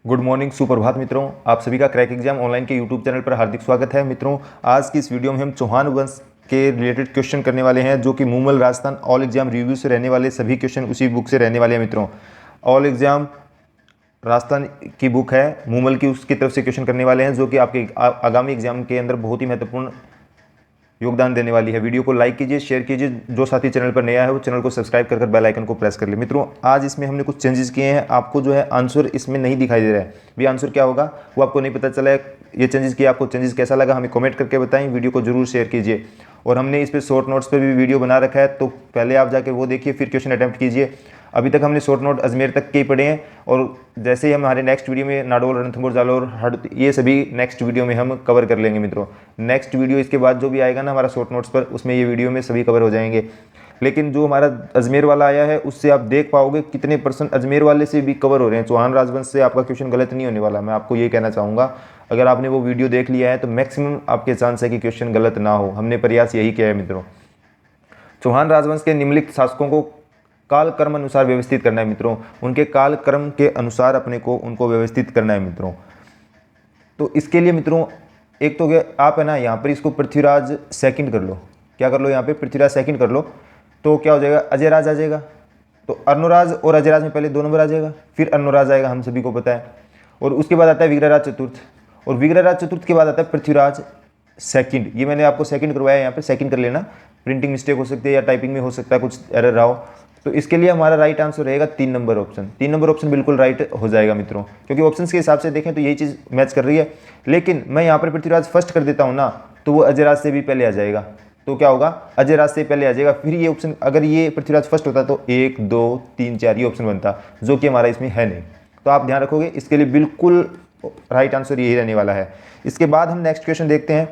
Good morning, सुप्रभात मित्रों। आप सभी का क्रैक एग्जाम ऑनलाइन के यूट्यूब चैनल पर हार्दिक स्वागत है। मित्रों, आज की इस वीडियो में हम चौहान वंश के रिलेटेड क्वेश्चन करने वाले हैं, जो कि Moomal Rajasthan all exam review से रहने वाले सभी क्वेश्चन उसी बुक से रहने वाले हैं। मित्रों, ऑल एग्जाम राजस्थान की बुक है, मूमल की, उसकी तरफ से क्वेश्चन करने वाले हैं, जो कि आपके आगामी एग्जाम के अंदर बहुत ही महत्वपूर्ण योगदान देने वाली है। वीडियो को लाइक कीजिए, शेयर कीजिए। जो साथी चैनल पर नया है वो चैनल को सब्सक्राइब कर बेल आइकन को प्रेस कर ले। मित्रों, आज इसमें हमने कुछ चेंजेस किए हैं। आपको जो है आंसर इसमें नहीं दिखाई दे रहा है, भी आंसर क्या होगा वो आपको नहीं पता चला है। ये चेंजेस किए, आपको चेंजेस कैसा लगा हमें कमेंट करके बताएं। वीडियो को जरूर शेयर कीजिए। और हमने इस पर शॉर्ट नोट्स पर भी वीडियो बना रखा है, तो पहले आप जाके वो देखिए, फिर क्वेश्चन अटैम्प्ट कीजिए। अभी तक हमने शॉर्ट नोट अजमेर तक के ही पढ़े हैं, और जैसे ही हमारे नेक्स्ट वीडियो में नाडोल, रणथंभौर, जालोर, हड़द, ये सभी नेक्स्ट वीडियो में हम कवर कर लेंगे। मित्रों, नेक्स्ट वीडियो इसके बाद जो भी आएगा ना हमारा शॉर्ट नोट्स पर, उसमें ये वीडियो में सभी कवर हो जाएंगे। लेकिन जो हमारा अजमेर वाला आया है, उससे आप देख पाओगे कितने % अजमेर वाले से भी कवर हो रहे हैं। चौहान राजवंश से आपका क्वेश्चन गलत नहीं होने वाला, मैं आपको ये कहना चाहूँगा। अगर आपने वो वीडियो देख लिया है तो मैक्सिमम आपके चांस है कि क्वेश्चन गलत ना हो। हमने प्रयास यही किया है। मित्रों, चौहान राजवंश के निम्नलिखित शासकों को काल क्रम अनुसार व्यवस्थित करना है। मित्रों, उनके काल क्रम के अनुसार अपने को उनको व्यवस्थित करना है। मित्रों, तो इसके लिए मित्रों, एक तो आप है ना यहाँ पर इसको पृथ्वीराज सेकंड कर लो। क्या कर लो, यहाँ पे पृथ्वीराज सेकंड कर लो, तो क्या हो जाएगा, अजयराज आ जाएगा। तो अर्णोराज और अजयराज में पहले 2 नंबर आ जाएगा, फिर अर्णोराज आएगा, हम सभी को पता है। और उसके बाद आता है विग्रहराज चतुर्थ, और विग्रहराज चतुर्थ के बाद आता है पृथ्वीराज सेकंड। ये मैंने आपको सेकंड करवाया है, यहाँ पे सेकंड कर लेना। प्रिंटिंग मिस्टेक हो सकती है या टाइपिंग में हो सकता है कुछ एरर रहा हो। तो इसके लिए हमारा राइट आंसर रहेगा 3 नंबर ऑप्शन। 3 नंबर ऑप्शन बिल्कुल राइट हो जाएगा। मित्रों, क्योंकि ऑप्शन के हिसाब से देखें तो यही चीज़ मैच कर रही है। लेकिन मैं यहाँ पर पृथ्वीराज फर्स्ट कर देता हूँ ना, तो वो अजयराज से भी पहले आ जाएगा। तो क्या होगा, अजयराज से पहले आ जाएगा। फिर ये ऑप्शन, अगर ये पृथ्वीराज फर्स्ट होता तो 1 2 3 4 ये ऑप्शन बनता, जो कि हमारा इसमें है नहीं। तो आप ध्यान रखोगे, इसके लिए बिल्कुल राइट आंसर यही रहने वाला है। इसके बाद हम नेक्स्ट क्वेश्चन देखते हैं।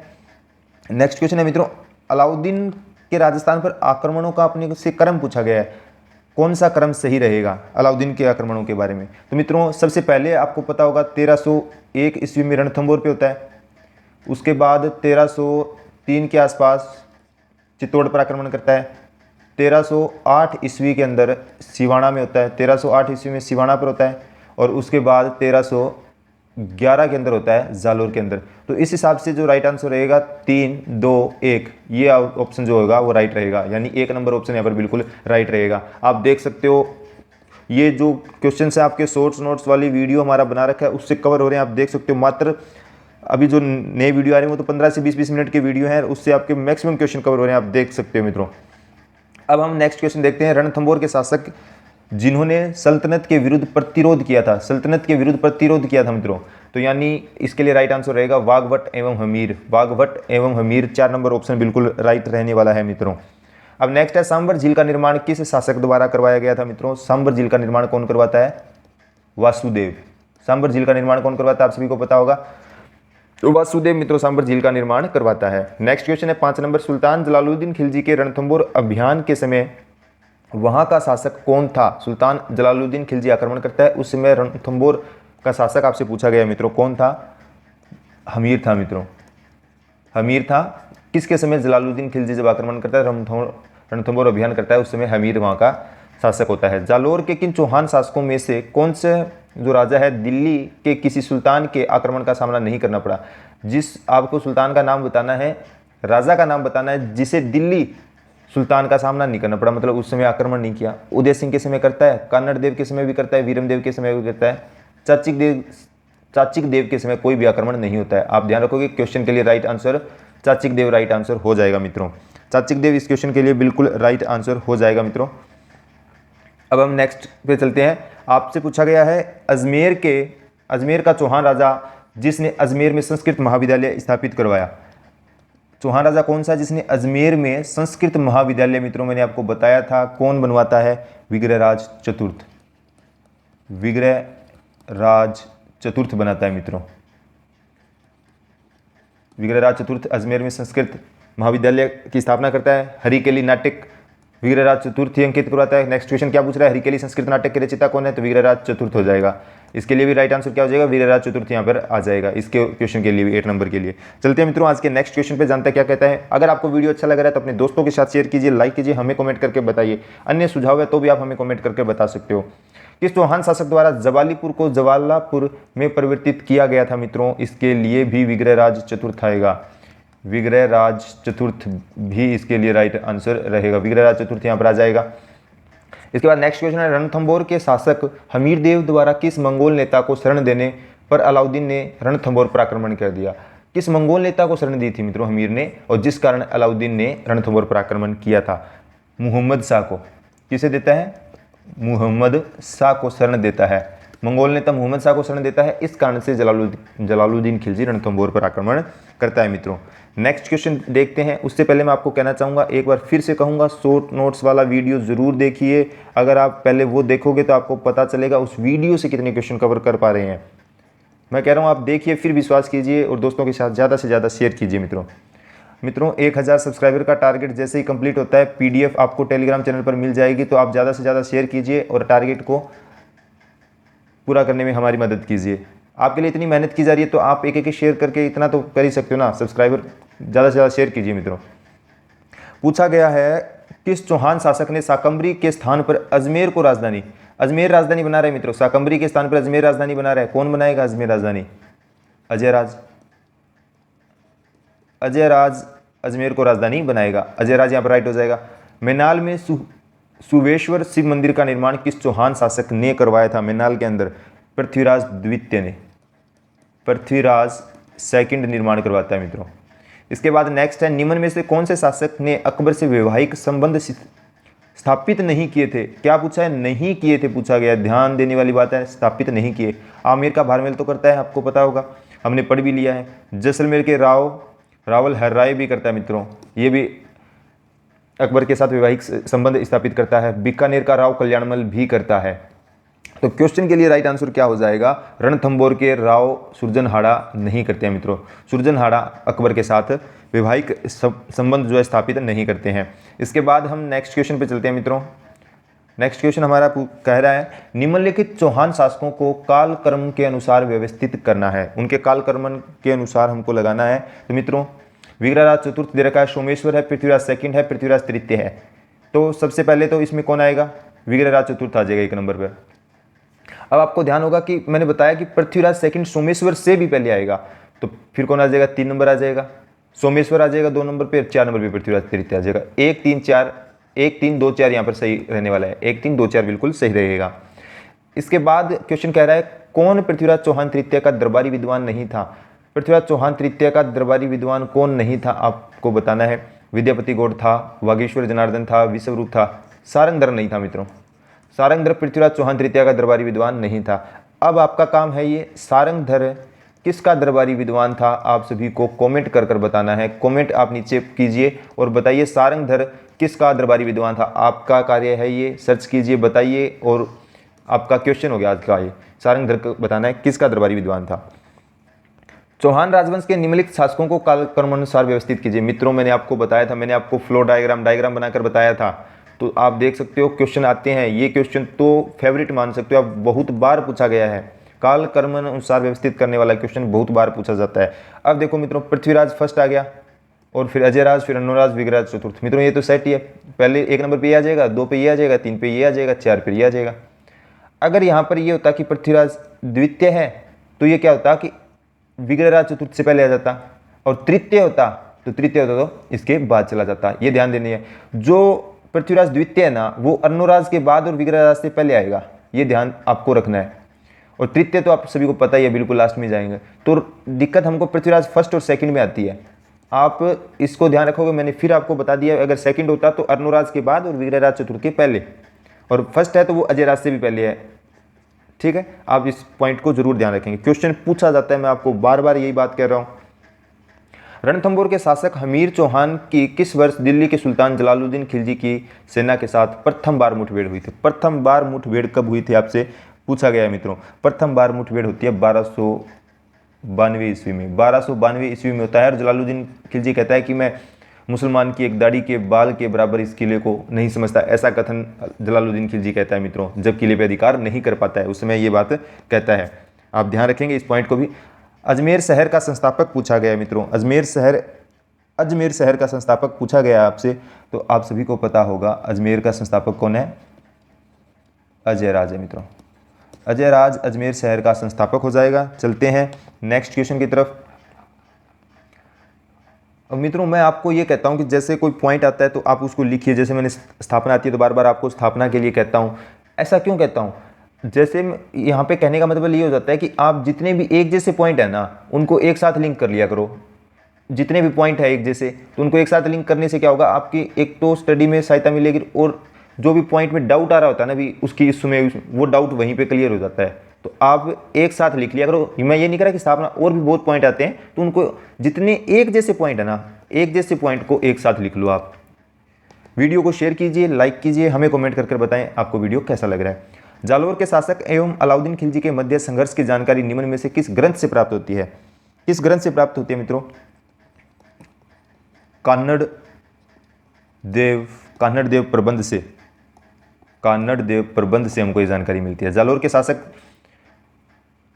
नेक्स्ट क्वेश्चन है मित्रों, अलाउद्दीन के राजस्थान पर आक्रमणों का अपने से क्रम पूछा गया है। कौन सा क्रम सही रहेगा अलाउद्दीन के आक्रमणों के बारे में? तो मित्रों, सबसे पहले आपको पता होगा 1301 ईस्वी में रणथंभौर पे होता है। उसके बाद 1303 के आसपास चित्तौड़ पर आक्रमण करता है। 1308 ईस्वी के अंदर सिवाना में होता है। 1308 ईस्वी में सिवाना पर होता है। और उसके बाद 1311 के अंदर होता है जालोर के अंदर। तो इस हिसाब से जो राइट आंसर रहेगा 3 2 1, ये ऑप्शन जो होगा वो राइट रहेगा। यानी 1 नंबर ऑप्शन यहाँ पर बिल्कुल राइट रहेगा। आप देख सकते हो, ये जो क्वेश्चन है आपके शॉर्ट्स नोट्स वाली वीडियो हमारा बना रखा है, उससे कवर हो रहे हैं। आप देख सकते हो, मात्र अभी जो नए वीडियो आ रहे हैं वो तो 15 से 20 मिनट के वीडियो है, उससे आपके मैक्सिमम क्वेश्चन कवर हो रहे हैं। आप देख सकते हो। मित्रों, अब हम नेक्स्ट क्वेश्चन देखते हैं। रणथंभौर के शासक जिन्होंने सल्तनत के विरुद्ध प्रतिरोध किया था, सल्तनत के विरुद्ध प्रतिरोध किया था मित्रों, तो यानी इसके लिए राइट आंसर रहेगा वाघभट्ट एवं हमीर। वाघभट्ट एवं हमीर 4 नंबर ऑप्शन बिल्कुल राइट रहने वाला है। मित्रों, अब नेक्स्ट है, सांबर झील का निर्माण किस शासक द्वारा करवाया गया था? मित्रों, सांबर झील का निर्माण कौन करवाता है? वासुदेव। सांबर झील का निर्माण कौन करवाता है, आप सभी को पता होगा, तो वासुदेव मित्रों सांबर झील का निर्माण करवाता है। नेक्स्ट क्वेश्चन है 5 नंबर, सुल्तान जलालुद्दीन खिलजी के रणथंभौर अभियान के समय वहां का शासक कौन था? सुल्तान जलालुद्दीन खिलजी आक्रमण करता है, उस समय रणथंभौर का शासक आपसे पूछा गया मित्रों, कौन था? हमीर था। मित्रों, हमीर था। किसके समय? जलालुद्दीन खिलजी जब आक्रमण करता है, रणथंभौर अभियान करता है, उस समय हमीर वहां का शासक होता है। जालोर के किन चौहान शासकों में से कौन से जो राजा है, दिल्ली के किसी सुल्तान के आक्रमण का सामना नहीं करना पड़ा? जिस आपको सुल्तान का नाम बताना है, राजा का नाम बताना है, जिसे दिल्ली सुल्तान का सामना नहीं करना पड़ा, मतलब उस समय आक्रमण नहीं किया। उदय सिंह के समय करता है, कन्नड़ देव के समय भी करता है, वीरम देव के समय भी करता है, चाचिक देव के समय कोई भी आक्रमण नहीं होता है। आप ध्यान रखोगे, क्वेश्चन के लिए राइट आंसर चाचिक देव राइट आंसर हो जाएगा। मित्रों, चाचिक देव इस क्वेश्चन के लिए बिल्कुल राइट आंसर हो जाएगा। मित्रों, अब हम नेक्स्ट पे चलते हैं। आपसे पूछा गया है, अजमेर का चौहान राजा जिसने अजमेर में संस्कृत महाविद्यालय स्थापित करवाया। चौहान राजा कौन सा जिसने अजमेर में संस्कृत महाविद्यालय, मित्रों मैंने आपको बताया था कौन बनवाता है? विग्रहराज चतुर्थ। विग्रहराज चतुर्थ बनाता है। मित्रों, विग्रहराज चतुर्थ अजमेर में संस्कृत महाविद्यालय की स्थापना करता है। हरिकेली नाटक विग्रहराज चतुर्थ ही अंकित करवाता है। नेक्स्ट क्वेश्चन क्या पूछ रहा है, हरिकेली संस्कृत नाटक के रचयिता कौन है? तो विग्रहराज चतुर्थ हो जाएगा। इसके लिए भी राइट आंसर क्या हो जाएगा? विग्रहराज चतुर्थ यहाँ पर आ जाएगा इसके क्वेश्चन के लिए भी, 8 नंबर के लिए। चलते हैं मित्रों आज के नेक्स्ट क्वेश्चन पे, जानते हैं क्या कहता है। अगर आपको वीडियो अच्छा लग रहा है तो अपने दोस्तों के साथ शेयर कीजिए, लाइक कीजिए, हमें कमेंट करके बताइए। अन्य सुझाव है तो भी आप हमें कमेंट करके बता सकते हो। किस चौहान शासक द्वारा जवालीपुर को जवालापुर में परिवर्तित किया गया था मित्रों? इसके लिए भी विग्रहराज चतुर्थ आएगा। विग्रहराज चतुर्थ भी इसके लिए राइट आंसर रहेगा। विग्रहराज चतुर्थ यहाँ पर आ जाएगा। इसके बाद नेक्स्ट क्वेश्चन है, रणथंभौर के शासक हमीरदेव द्वारा किस मंगोल नेता को शरण देने पर अलाउद्दीन ने रणथंभौर पर आक्रमण कर दिया? किस मंगोल नेता को शरण दी थी मित्रों हमीर ने, और जिस कारण अलाउद्दीन ने रणथंभौर पर आक्रमण किया था? मुहम्मद शाह को। किसे देता है? मुहम्मद शाह को शरण देता है। मंगोल नेता मुहम्मद शाह को शरण देता है, इस कारण से जलालुद्दीन खिलजी रणथंभौर पर आक्रमण करता है मित्रों। नेक्स्ट क्वेश्चन देखते हैं। उससे पहले मैं आपको कहना चाहूँगा, एक बार फिर से कहूँगा, शॉर्ट नोट्स वाला वीडियो ज़रूर देखिए। अगर आप पहले वो देखोगे तो आपको पता चलेगा उस वीडियो से कितने क्वेश्चन कवर कर पा रहे हैं। मैं कह रहा हूँ आप देखिए, फिर विश्वास कीजिए और दोस्तों के साथ ज़्यादा से ज़्यादा शेयर कीजिए मित्रों 1000 सब्सक्राइबर का टारगेट जैसे ही कंप्लीट होता है, पीडीएफ आपको टेलीग्राम चैनल पर मिल जाएगी। तो आप ज़्यादा से ज़्यादा शेयर कीजिए और टारगेट को पूरा करने में हमारी मदद कीजिए। आपके लिए इतनी मेहनत की जा रही है तो आप एक एक शेयर करके इतना तो कर ही सकते हो ना। सब्सक्राइबर ज़्यादा से ज़्यादा शेयर कीजिए मित्रों। पूछा गया है, किस चौहान शासक ने शाकंभरी के स्थान पर अजमेर को राजधानी बना रहे मित्रों? शाकंभरी के स्थान पर अजमेर राजधानी बना रहा है। कौन बनाएगा अजमेर राजधानी? अजय राज अजमेर को राजधानी बनाएगा। अजय राज यहाँ पर राइट हो जाएगा। मैनाल में सुवेश्वर शिव मंदिर का निर्माण किस चौहान शासक ने करवाया था? मैनाल के अंदर पृथ्वीराज द्वितीय ने। पृथ्वीराज सेकंड निर्माण करवाता है मित्रों। इसके बाद नेक्स्ट है, निम्न में से कौन से शासक ने अकबर से वैवाहिक संबंध स्थापित नहीं किए थे? क्या पूछा है? नहीं किए थे पूछा गया। ध्यान देने वाली बात है, स्थापित नहीं किए। आमेर का भारमेल तो करता है, आपको पता होगा, हमने पढ़ भी लिया है। जैसलमेर के रावल हर्राय भी करता है मित्रों, ये भी अकबर के साथ वैवाहिक संबंध स्थापित करता है। बीकानेर का राव कल्याणमल भी करता है। तो क्वेश्चन के लिए राइट आंसर क्या हो जाएगा? रणथंभौर के राव सुरजनहाड़ा नहीं करते हैं मित्रों। सुरजनहाड़ा अकबर के साथ वैवाहिक संबंध जो है स्थापित नहीं करते हैं। इसके बाद हम नेक्स्ट क्वेश्चन पे चलते हैं मित्रों। नेक्स्ट क्वेश्चन हमारा कह रहा है, निम्नलिखित चौहान शासकों को काल कर्म के अनुसार व्यवस्थित करना है। उनके काल कर्म के अनुसार हमको लगाना है। तो मित्रों विग्रहराज चतुर्थ दे रखा है, सोमेश्वर है, पृथ्वीराज सेकंड है, पृथ्वीराज तृतीय है। तो सबसे पहले तो इसमें कौन आएगा? विग्रहराज चतुर्थ आ जाएगा एक नंबर पर। अब आपको ध्यान होगा कि मैंने बताया कि पृथ्वीराज सेकंड सोमेश्वर से भी पहले आएगा, तो फिर कौन आ जाएगा? 3 नंबर आ जाएगा, सोमेश्वर आ जाएगा 2 नंबर पे, 4 नंबर पे पृथ्वीराज तृतीय आ जाएगा। 1 3 2 4 यहाँ पर सही रहने वाला है। 1 3 2 4 बिल्कुल सही रहेगा। इसके बाद क्वेश्चन कह रहा है, कौन पृथ्वीराज चौहान तृतीय का दरबारी विद्वान नहीं था? पृथ्वीराज चौहान तृतीय का दरबारी विद्वान कौन नहीं था आपको बताना है। विद्यापति गौड़ था, वागीश्वर जनार्दन था, विश्वरूप था, सारंगधर नहीं था मित्रों। सारंगधर पृथ्वीराज चौहान तृतीय का दरबारी विद्वान नहीं था। अब आपका काम है ये, सारंगधर किसका दरबारी विद्वान था? आप सभी को कमेंट कर कर बताना है। कमेंट आप नीचे कीजिए और बताइए सारंगधर किसका दरबारी विद्वान था। आपका कार्य है ये, सर्च कीजिए, बताइए, और आपका क्वेश्चन हो गया आज का ये, सारंगधर को बताना है किसका दरबारी विद्वान था। चौहान राजवंश के निम्नलिखित शासकों को कालक्रमानुसार व्यवस्थित कीजिए। मित्रों मैंने आपको बताया था, मैंने आपको फ्लो डायग्राम बनाकर बताया था, तो आप देख सकते हो क्वेश्चन आते हैं। ये क्वेश्चन तो फेवरेट मान सकते हो आप, बहुत बार पूछा गया है। काल कर्म अनुसार व्यवस्थित करने वाला क्वेश्चन बहुत बार पूछा जाता है। अब देखो मित्रों, पृथ्वीराज फर्स्ट आ गया, और फिर अजयराज, फिर अनुराज, विग्रहराज चतुर्थ। मित्रों ये तो सेट ही है। पहले 1 नंबर पे ये आ जाएगा, 2 पे ये आ जाएगा, 3 पे ये आ जाएगा, 4 पे ये आ जाएगा। अगर यहाँ पर ये होता कि पृथ्वीराज द्वितीय है तो ये क्या होता कि विग्रहराज चतुर्थ से पहले आ जाता, और तृतीय होता तो इसके बाद चला जाता। ये ध्यान देनी है, जो पृथ्वीराज द्वितीय है ना वो अनुराज के बाद और विग्रहराज से पहले आएगा, ये ध्यान आपको रखना है। और तृतीय तो आप सभी को पता ही है, बिल्कुल लास्ट में जाएंगे। तो दिक्कत हमको पृथ्वीराज फर्स्ट और सेकंड में आती है, आप इसको ध्यान रखोगे। मैंने फिर आपको बता दिया, अगर सेकंड होता तो अनुराज के बाद और विग्रहराज चतुर्थ के पहले, और फर्स्ट है तो वो अजयराज से भी पहले है। ठीक है, आप इस पॉइंट को जरूर ध्यान रखेंगे, क्वेश्चन पूछा जाता है, मैं आपको बार बार यही बात कह रहा हूँ। रणथंभौर के शासक हमीर चौहान की किस वर्ष दिल्ली के सुल्तान जलालुद्दीन खिलजी की सेना के साथ प्रथम बार मुठभेड़ हुई थी? प्रथम बार मुठभेड़ कब हुई थी आपसे पूछा गया है मित्रों। प्रथम बार मुठभेड़ होती है 1292 ईस्वी में। 1292 ईस्वी में होता है, और जलालुद्दीन खिलजी कहता है कि मैं मुसलमान की एक दाढ़ी के बाल के बराबर इस किले को नहीं समझता। ऐसा कथन जलालुद्दीन खिलजी कहता है मित्रों, जब किले पर अधिकार नहीं कर पाता है उस समय ये बात कहता है। आप ध्यान रखेंगे इस पॉइंट को भी। अजमेर शहर का संस्थापक पूछा गया है मित्रों। अजमेर शहर का संस्थापक पूछा गया आपसे, तो आप सभी को पता होगा अजमेर का संस्थापक कौन है? अजयराज है मित्रों। अजय राज अजमेर शहर का संस्थापक हो जाएगा। चलते हैं नेक्स्ट क्वेश्चन की तरफ। अब मित्रों मैं आपको ये कहता हूँ कि जैसे कोई पॉइंट आता है तो आप उसको लिखिए। जैसे मैंने स्थापना आती है तो बार बार आपको स्थापना के लिए कहता हूँ। ऐसा क्यों कहता हूँ? जैसे यहाँ पे कहने का मतलब ये हो जाता है कि आप जितने भी एक जैसे पॉइंट है ना उनको एक साथ लिंक कर लिया करो। जितने भी पॉइंट है एक जैसे तो उनको एक साथ लिंक करने से क्या होगा, आपकी एक तो स्टडी में सहायता मिलेगी और जो भी पॉइंट में डाउट आ रहा होता है ना भी उसकी इसमें वो डाउट वहीं पे क्लियर हो जाता है। तो आप एक साथ लिख लिया करो। मैं ये नहीं कह रहा कि स्थापना और भी बहुत पॉइंट आते हैं तो उनको जितने एक जैसे पॉइंट है ना एक जैसे पॉइंट को एक साथ लिख लो आप। वीडियो को शेयर कीजिए, लाइक कीजिए, हमें कमेंट करके बताएं आपको वीडियो कैसा लग रहा है। जालौर के शासक एवं अलाउद्दीन खिलजी के मध्य संघर्ष की जानकारी निम्न में से किस ग्रंथ से प्राप्त होती है? किस ग्रंथ से प्राप्त होती है मित्रों? कान्नड़ देव प्रबंध से। कान्नड़ देव प्रबंध से हमको ये जानकारी मिलती है। जालौर के शासक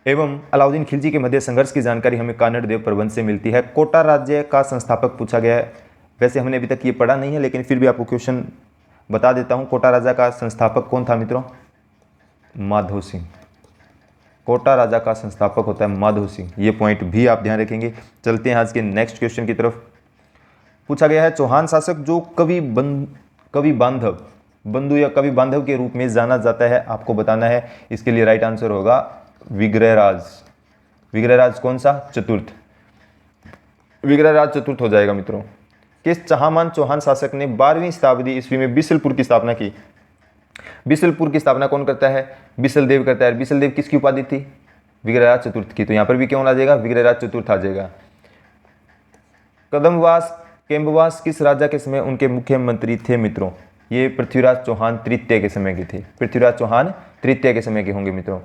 एवं अलाउद्दीन खिलजी के मध्य संघर्ष की जानकारी हमें कान्नड़ देव प्रबंध से मिलती है। कोटा राज्य का संस्थापक पूछा गया है। वैसे हमने अभी तक ये पढ़ा नहीं है लेकिन फिर भी आपको क्वेश्चन बता देता हूँ। कोटा राजा का संस्थापक कौन था मित्रों? माधो सिंह। कोटा राजा का संस्थापक होता है माधो सिंह। ये पॉइंट भी आप ध्यान रखेंगे। चलते हैं आज के नेक्स्ट क्वेश्चन की तरफ। पूछा गया है चौहान शासक जो कवि बांधव बंधु या कवि बांधव के रूप में जाना जाता है आपको बताना है। इसके लिए राइट आंसर होगा विग्रहराज। विग्रहराज कौन सा? चतुर्थ। विग्रहराज चतुर्थ हो जाएगा मित्रों। किस चाहमान चौहान शासक ने 12वीं शताब्दी ईस्वी में बिसलपुर की स्थापना की? बिसलपुर की स्थापना कौन करता है? बिसल देव करता है। बिसल देव किसकी उपाधि थी? विग्रहराज चतुर्थ की। तो यहाँ पर भी कौन आ जाएगा? विग्रहराज चतुर्थ आ जाएगा। कदमवास केम्बवास किस राजा के समय उनके मुख्यमंत्री थे मित्रों? ये पृथ्वीराज चौहान तृतीय के समय के थे। पृथ्वीराज चौहान तृतीय के समय के होंगे मित्रों।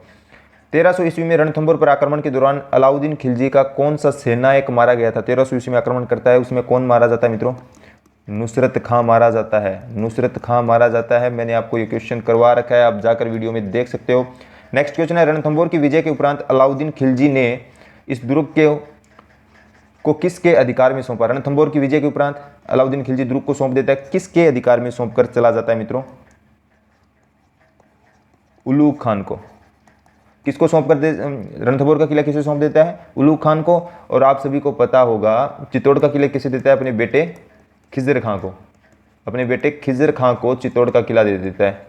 1300 ईस्वी में रणथंभौर पर आक्रमण के दौरान अलाउद्दीन खिलजी का कौन सा सेनायक मारा गया था? 1300 ईस्वी में आक्रमण करता है, उसमें कौन मारा जाता है मित्रों? नुसरत खां मारा जाता है। नुसरत खां मारा जाता है। मैंने आपको ये क्वेश्चन करवा रखा है, आप जाकर वीडियो में देख सकते हो। नेक्स्ट क्वेश्चन है रणथंभौर की विजय के उपरांत अलाउद्दीन खिलजी ने इस दुर्ग को किसके अधिकार में सौंपा? रणथंभौर की विजय के उपरांत अलाउद्दीन खिलजी दुर्ग को सौंप देता है। किसके अधिकार में सौंप कर चला जाता है मित्रों? उलूग खान को। किसको सौंप कर रणथंभौर का किला किसे सौंप देता है? उलूग खान को। और आप सभी को पता होगा चित्तौड़ का किला किसे देता है? अपने बेटे खिज़र खां को। अपने बेटे खिज़र खां को चित्तौड़ का किला दे देता है।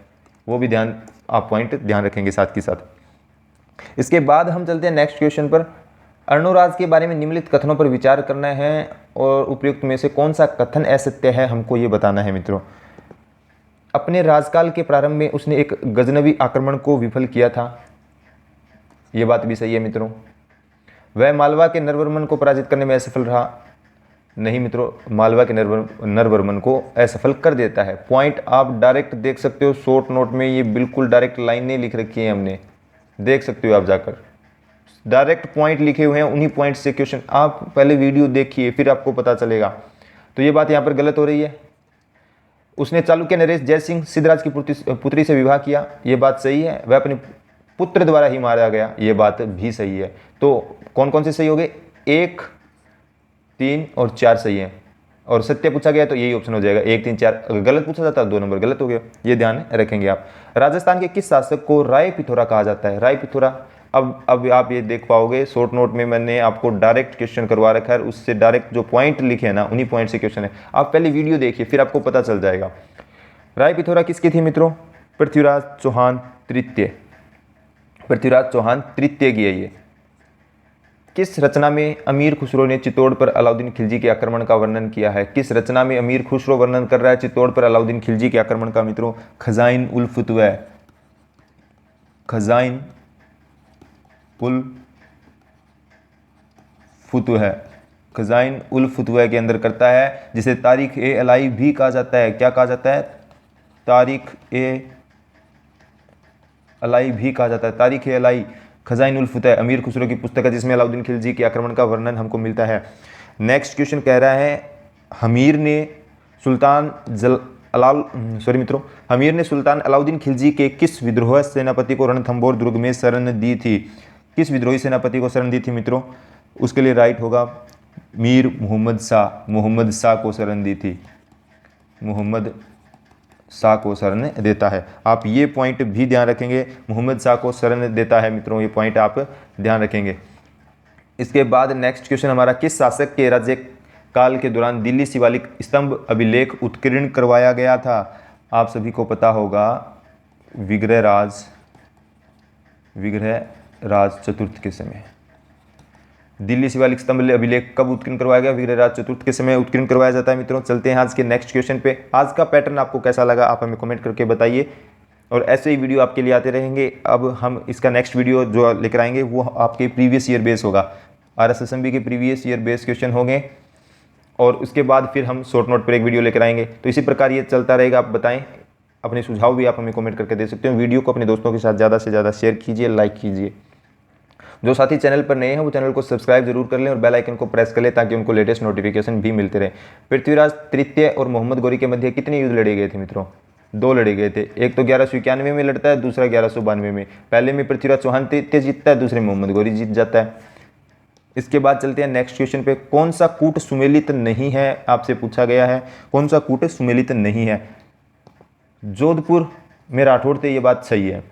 वो भी ध्यान आप पॉइंट ध्यान रखेंगे साथ के साथ। इसके बाद हम चलते हैं नेक्स्ट क्वेश्चन पर। अर्णोराज के बारे में निम्नलिखित कथनों पर विचार करना है और उपयुक्त में से कौन सा कथन असत्य है हमको ये बताना है मित्रों। अपने राजकाल के प्रारंभ में उसने एक गजनवी आक्रमण को विफल किया था। ये बात भी सही है मित्रों। वह मालवा के नरवर्मन को पराजित करने में असफल रहा। नहीं मित्रों, मालवा के नरवर्मन को असफल कर देता है। पॉइंट आप डायरेक्ट देख सकते हो शॉर्ट नोट में, ये बिल्कुल डायरेक्ट लाइनें लिख रखी है हमने, देख सकते हो आप जाकर। डायरेक्ट पॉइंट लिखे हुए हैं, उन्हीं पॉइंट से क्वेश्चन। आप पहले वीडियो देखिए फिर आपको पता चलेगा। तो ये बात यहाँ पर गलत हो रही है। उसने चालुक्य नरेश जयसिंह सिद्धराज की पुत्री से विवाह किया, ये बात सही है। वह अपने पुत्र द्वारा ही मारा गया, ये बात भी सही है। तो कौन कौन से सही हो गए? 1, 3 और 4 सही है। और सत्य पूछा गया तो यही ऑप्शन हो जाएगा 1, 3, 4। अगर गलत पूछा जाता है 2 नंबर गलत हो गया, ये ध्यान रखेंगे आप। राजस्थान के किस शासक को राय पिथौरा कहा जाता है? राय पिथौरा अब आप ये देख पाओगे शॉर्ट नोट में मैंने आपको डायरेक्ट क्वेश्चन करवा रखा है, उससे डायरेक्ट जो पॉइंट लिखे हैं ना उन्हीं पॉइंट से क्वेश्चन है। आप पहले वीडियो देखिए फिर आपको पता चल जाएगा। राय पिथौरा किसकी थी मित्रों? पृथ्वीराज चौहान तृतीय। पृथ्वीराज चौहान तृतीय की है ये। किस रचना में अमीर खुसरो ने चित्तौड़ पर अलाउद्दीन खिलजी के आक्रमण का वर्णन किया है? किस रचना में अमीर खुसरो वर्णन कर रहा है चित्तौड़ पर अलाउद्दीन खिलजी के आक्रमण का मित्रों? खजाइन उल फुतवह। खजाइन उल फुतवह। खजाइन उल फुतवह के अंदर करता है, जिसे तारीख ए अलाई भी कहा जाता है। क्या कहा जाता है? तारीख ए अलाई भी कहा जाता है। तारीख ए अलाई खजाइन उल फुतवह अमीर खुसरो की पुस्तक है, जिसमें अलाउद्दीन खिलजी के आक्रमण का वर्णन हमको मिलता है। नेक्स्ट क्वेश्चन कह रहा है हमीर ने सुल्तान अलाउद्दीन खिलजी के किस विद्रोह सेनापति को रणथंभौर दुर्ग में शरण दी थी? किस विद्रोही सेनापति को शरण दी थी मित्रों? उसके लिए राइट होगा मीर मोहम्मद शाह। मोहम्मद शाह को शरण दी थी। मोहम्मद शाह को शरण देता है। आप ये पॉइंट भी ध्यान रखेंगे, मोहम्मद शाह को शरण देता है मित्रों, ये पॉइंट आप ध्यान रखेंगे। इसके बाद नेक्स्ट क्वेश्चन हमारा, किस शासक के राज्य काल के दौरान दिल्ली शिवालिक स्तंभ अभिलेख उत्कीर्ण करवाया गया था? आप सभी को पता होगा, विग्रहराज चतुर्थ के समय दिल्ली शिवालिक स्तंभ अभिलेख कब उत्कीर्ण करवाया गया? विग्रहराज चतुर्थ के समय उत्कीर्ण करवाया जाता है मित्रों। चलते हैं आज के नेक्स्ट क्वेश्चन पे। आज का पैटर्न आपको कैसा लगा आप हमें कमेंट करके बताइए, और ऐसे ही वीडियो आपके लिए आते रहेंगे। अब हम इसका नेक्स्ट वीडियो जो लेकर आएंगे वो आपके प्रीवियस ईयर बेस होगा, RSSMB के प्रीवियस ईयर बेस क्वेश्चन होंगे, और उसके बाद फिर हम शॉर्ट नोट पर एक वीडियो लेकर आएंगे। तो इसी प्रकार ये चलता रहेगा। आप बताएं, अपने सुझाव भी आप हमें कमेंट करके दे सकते हो। वीडियो को अपने दोस्तों के साथ ज़्यादा से ज़्यादा शेयर कीजिए, लाइक कीजिए। जो साथी चैनल पर नए हैं वो चैनल को सब्सक्राइब जरूर कर लें और बेल आइकन को प्रेस कर लें ताकि उनको लेटेस्ट नोटिफिकेशन भी मिलते रहे। पृथ्वीराज तृतीय और मोहम्मद गौरी के मध्य कितने युद्ध लड़े गए थे मित्रों? 2 लड़े गए थे। एक तो 1191 में लड़ता है, दूसरा 1192 में। पहले में पृथ्वीराज चौहान तृतीय जीतता है, दूसरे मोहम्मद गौरी जीत जाता है। इसके बाद चलते हैं नेक्स्ट क्वेश्चन पे। कौन सा कूट सुमेलित नहीं है? आपसे पूछा गया है, कौन सा कूट सुमेलित नहीं है? जोधपुर में राठौड़ थे, ये बात सही है।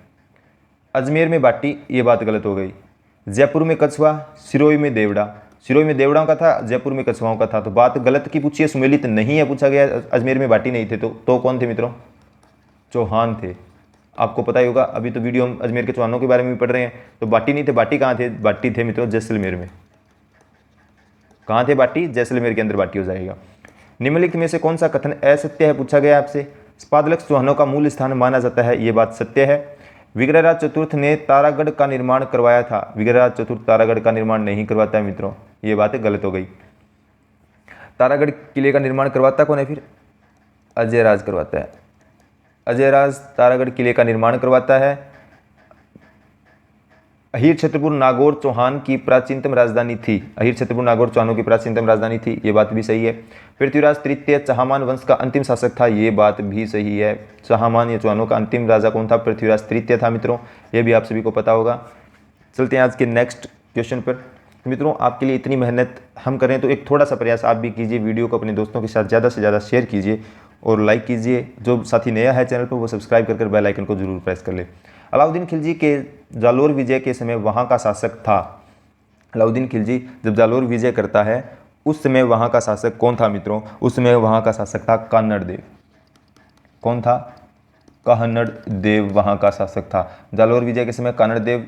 अजमेर में बाटी, ये बात गलत हो गई। जयपुर में कछुआ, सिरोही में देवड़ा। सिरोही में देवड़ाओं का था, जयपुर में कछुआओं का था, तो बात गलत की पूछी है, सुमेलित नहीं है पूछा गया। अजमेर में बाटी नहीं थे, तो कौन थे मित्रों? चौहान थे। आपको पता ही होगा, अभी तो वीडियो हम अजमेर के चौहानों के बारे में भी पढ़ रहे हैं। तो बाटी नहीं थे, बाटी कहाँ थे? बाटी थे मित्रों जैसलमेर में। कहाँ थे बाटी? जैसलमेर के अंदर बाटी हो जाएगा। निम्नलिखित में से कौन सा कथन असत्य है पूछा गया आपसे? स्पादलक्ष चौहानों का मूल स्थान माना जाता है, ये बात सत्य है। विग्रहराज चतुर्थ ने तारागढ़ का निर्माण करवाया था, विग्रहराज चतुर्थ तारागढ़ का निर्माण नहीं करवाता है मित्रों, ये बात गलत हो गई। तारागढ़ किले का निर्माण करवाता कौन है फिर? अजयराज करवाता है। अजयराज तारागढ़ किले का निर्माण करवाता है। अहीर छत्रपुर नागौर चौहान की प्राचीनतम राजधानी थी, अहीर छत्रपुर नागौर चौहानों की प्राचीनतम राजधानी थी, ये बात भी सही है। पृथ्वीराज तृतीय चहामान वंश का अंतिम शासक था, ये बात भी सही है। चहामान या चौहानों का अंतिम राजा कौन था? पृथ्वीराज तृतीय था मित्रों, ये भी आप सभी को पता होगा। चलते हैं आज के नेक्स्ट क्वेश्चन पर। मित्रों, आपके लिए इतनी मेहनत हम करें तो एक थोड़ा सा प्रयास आप भी कीजिए, वीडियो को अपने दोस्तों के साथ ज़्यादा से ज़्यादा शेयर कीजिए और लाइक कीजिए। जो साथी नया है चैनल पर वो सब्सक्राइब कर बेल आइकन को जरूर प्रेस कर ले। अलाउद्दीन खिलजी के जालोर विजय के समय वहाँ का शासक था। अलाउद्दीन खिलजी जब जालोर विजय करता है उस समय वहाँ का शासक कौन था मित्रों? उस समय वहाँ का शासक था कान्हड़ देव। कौन था? कान्हड़ देव वहाँ का शासक था। जालोर विजय के समय कान्हड़ देव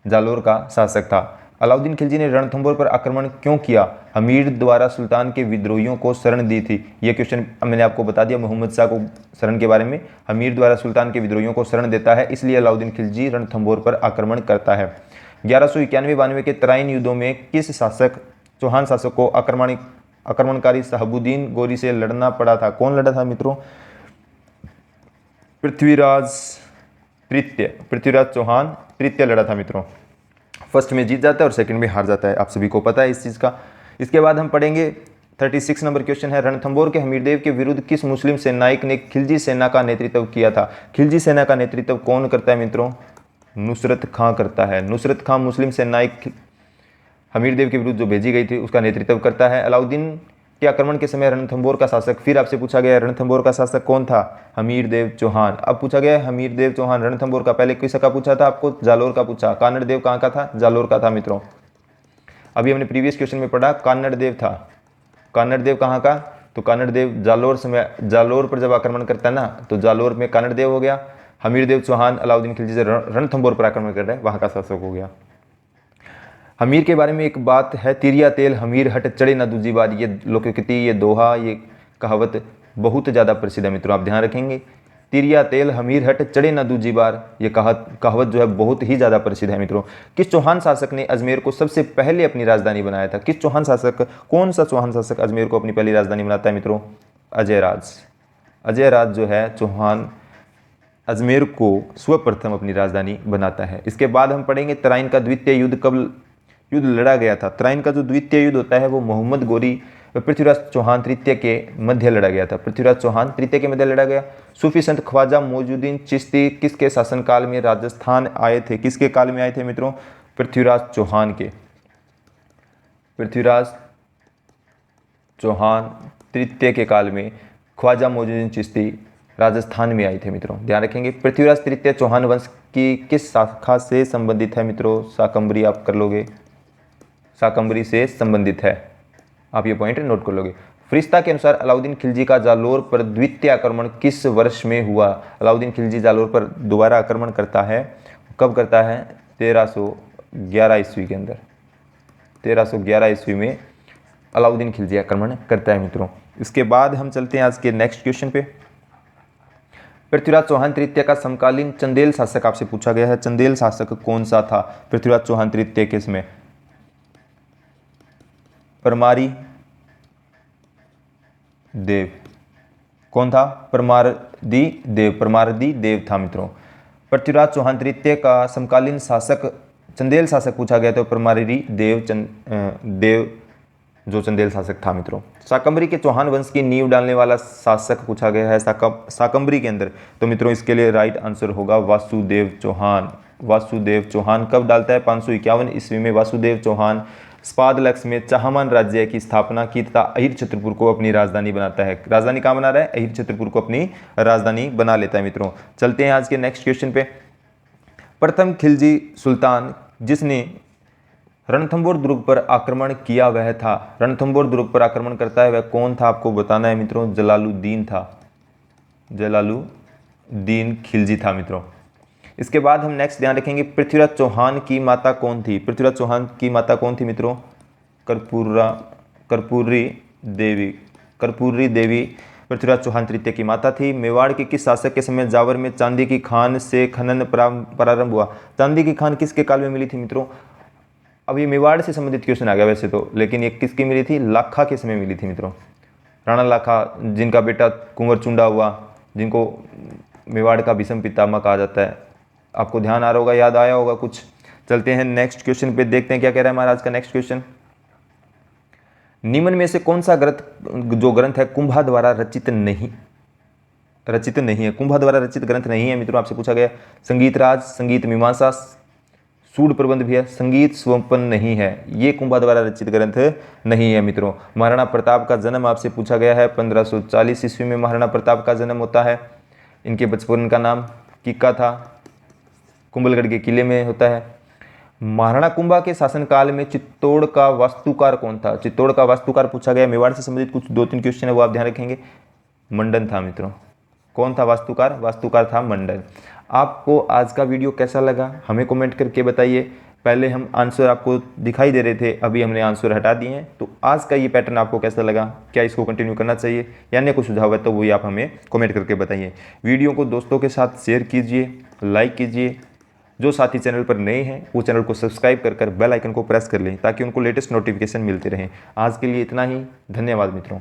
जालोर का शासक था। अलाउद्दीन खिलजी ने रणथंभौर पर आक्रमण क्यों किया? हमीर द्वारा सुल्तान के विद्रोहियों को शरण दी थी। ये क्वेश्चन मैंने आपको बता दिया मोहम्मद शाह को शरण के बारे में। हमीर द्वारा सुल्तान के विद्रोहियों को शरण देता है, इसलिए अलाउद्दीन खिलजी रणथंभौर पर आक्रमण करता है। 1191-92 के तराइन युद्धों में किस शासक चौहान शासक को आक्रमणकारी शहाबुद्दीन गोरी से लड़ना पड़ा था? कौन लड़ा था मित्रों? पृथ्वीराज तृतीय, पृथ्वीराज चौहान तृतीय लड़ा था मित्रों। फर्स्ट में जीत जाता है और सेकंड में हार जाता है, आप सभी को पता है इस चीज़ का। इसके बाद हम पढ़ेंगे 36 नंबर क्वेश्चन है, रणथंभौर के हमीरदेव के विरुद्ध किस मुस्लिम सेनायक ने खिलजी सेना का नेतृत्व किया था? खिलजी सेना का नेतृत्व कौन करता है मित्रों? नुसरत खां करता है। नुसरत खां मुस्लिम सेनायक हमीरदेव के विरुद्ध जो भेजी गई थी उसका नेतृत्व करता है। अलाउद्दीन के आक्रमण के समय रणथंभौर का शासक, फिर आपसे पूछा गया रणथंभौर का शासक कौन था? हमीरदेव चौहान। अब पूछा गया हमीरदेव चौहान रणथंभौर का, पहले किसका पूछा था आपको? जालोर का पूछा। कान्हड़ देव कहाँ का था? जालोर का था मित्रों। अभी हमने प्रीवियस क्वेश्चन में पढ़ा कान्हड़ देव था। कान्हड़ देव कहाँ का? तो कान्हड़ देव जालोर समय, जालोर पर जब आक्रमण करता है ना तो जालोर में कान्हड़ देव हो गया। हमीरदेव चौहान अलाउद्दीन खिलजी से रणथंभौर पर आक्रमण कर रहे हैं, वहाँ का शासक हो गया। हमीर के बारे में एक बात है, तिरिया तेल हमीर हट चढ़े ना दूजी बार। ये लोकोक्ति, ये दोहा, ये कहावत बहुत ज़्यादा प्रसिद्ध है मित्रों, आप ध्यान रखेंगे। तिरिया तेल हमीर हट चढ़े ना दूजी बार, ये कहावत जो है बहुत ही ज़्यादा प्रसिद्ध है मित्रों। किस चौहान शासक ने अजमेर को सबसे पहले अपनी राजधानी बनाया था? किस चौहान शासक, कौन सा चौहान शासक अजमेर को अपनी पहली राजधानी बनाता है मित्रों? अजयराज। अजयराज जो है चौहान अजमेर को सर्वप्रथम अपनी राजधानी बनाता है। इसके बाद हम पढ़ेंगे तराइन का द्वितीय युद्ध कब युद्ध लड़ा गया था? तराइन का जो द्वितीय युद्ध होता है वो मोहम्मद गौरी व पृथ्वीराज चौहान तृतीय के मध्य लड़ा गया था। पृथ्वीराज चौहान तृतीय के मध्य लड़ा गया। सूफी संत ख्वाजा मौजुद्दीन चिश्ती किसके शासनकाल में राजस्थान आए थे? किसके काल में आए थे मित्रों? पृथ्वीराज चौहान के। पृथ्वीराज चौहान तृतीय के काल में ख्वाजा मौजुद्दीन चिश्ती राजस्थान में आए थे मित्रों, ध्यान रखेंगे। पृथ्वीराज तृतीय चौहान वंश की किस शाखा से संबंधित है मित्रों? शाकंभरी आप कर लोगे, शाकंभरी से संबंधित है, आप ये पॉइंट नोट कर लोगे। फरिश्ता के अनुसार अलाउद्दीन खिलजी का जालोर पर द्वितीय आक्रमण किस वर्ष में हुआ? अलाउद्दीन खिलजी जालोर पर दोबारा आक्रमण करता है, कब करता है? 1311 ईस्वी के अंदर, 1311 ईस्वी में अलाउद्दीन खिलजी आक्रमण करता है मित्रों। इसके बाद हम चलते हैं आज के नेक्स्ट क्वेश्चन पे। पृथ्वीराज चौहान तृतीय का समकालीन चंदेल शासक आपसे पूछा गया है। चंदेल शासक कौन सा था पृथ्वीराज चौहान तृतीय के इसमें? परमारी देव। कौन था? परमारदी देव, परमारदी देव था मित्रों। पृथ्वीराज चौहान तृतीय का समकालीन शासक चंदेल शासक पूछा गया तो परमारदी देव देव जो चंदेल शासक था मित्रों। शाकंभरी के चौहान वंश की नींव डालने वाला शासक पूछा गया है शाकंभरी के अंदर, तो मित्रों इसके लिए राइट आंसर होगा वासुदेव चौहान। वासुदेव चौहान कब डालता है? 551 ईस्वी में वासुदेव चौहान स्पादलक्स में चाहमान राज्य की स्थापना की तथा अहिर छत्रपुर को अपनी राजधानी बनाता है। राजधानी कहाँ बना रहा है? अहिर छत्रपुर को अपनी राजधानी बना लेता है मित्रों। चलते हैं आज के नेक्स्ट क्वेश्चन पे। प्रथम खिलजी सुल्तान जिसने रणथंभौर दुर्ग पर आक्रमण किया वह था। रणथंभौर दुर्ग पर आक्रमण करता है वह कौन था? आपको बताना है मित्रों। जलालुद्दीन था, जलालुद्दीन खिलजी था मित्रों। इसके बाद हम नेक्स्ट ध्यान रखेंगे, पृथ्वीराज चौहान की माता कौन थी? पृथ्वीराज चौहान की माता कौन थी मित्रों? कर्पूरी देवी। कर्पूरी देवी पृथ्वीराज चौहान तृतीय की माता थी। मेवाड़ के किस शासक के समय जावर में चांदी की खान से खनन प्रारंभ हुआ? चांदी की खान किसके काल में मिली थी मित्रों? अब ये मेवाड़ से संबंधित क्वेश्चन आ गया वैसे तो, लेकिन ये किसकी मिली थी? लाखा के समय मिली थी मित्रों। राणा लाखा जिनका बेटा कुंवर चुंडा हुआ, जिनको मेवाड़ का भीष्म पितामह कहा जाता है। आपको ध्यान आ रहा होगा, याद आया होगा कुछ। चलते हैं नेक्स्ट क्वेश्चन पे, देखते हैं क्या कह रहा है हमारा आज का नेक्स्ट क्वेश्चन। निम्न में से कौन सा ग्रंथ है कुंभा द्वारा रचित नहीं है? कुंभा द्वारा रचित ग्रंथ नहीं है मित्रों, आपसे पूछा गया। संगीत राज, संगीत मीमांसा, सूड प्रबंध भी है, संगीत स्वपन नहीं है, ये कुंभा द्वारा रचित ग्रंथ नहीं है मित्रों। महाराणा प्रताप का जन्म आपसे पूछा गया है। 1540 ईस्वी में महाराणा प्रताप का जन्म होता है। इनके बचपन का नाम किक्का था, कुंभलगढ़ के किले में होता है। महाराणा कुंभा के शासनकाल में चित्तौड़ का वास्तुकार कौन था? चित्तौड़ का वास्तुकार पूछा गया। मेवाड़ से संबंधित कुछ 2-3 क्वेश्चन है वो आप ध्यान रखेंगे। मंडन था मित्रों। कौन था वास्तुकार? वास्तुकार था मंडन। आपको आज का वीडियो कैसा लगा हमें कमेंट करके बताइए। पहले हम आंसर आपको दिखाई दे रहे थे, अभी हमने आंसर हटा दिए हैं। तो आज का ये पैटर्न आपको कैसा लगा? क्या इसको कंटिन्यू करना चाहिए या अन्य कुछ सुझाव है तो वही आप हमें कमेंट करके बताइए। वीडियो को दोस्तों के साथ शेयर कीजिए, लाइक कीजिए। जो साथी चैनल पर नए हैं वो चैनल को सब्सक्राइब कर बेल आइकन को प्रेस कर लें ताकि उनको लेटेस्ट नोटिफिकेशन मिलते रहें। आज के लिए इतना ही, धन्यवाद मित्रों।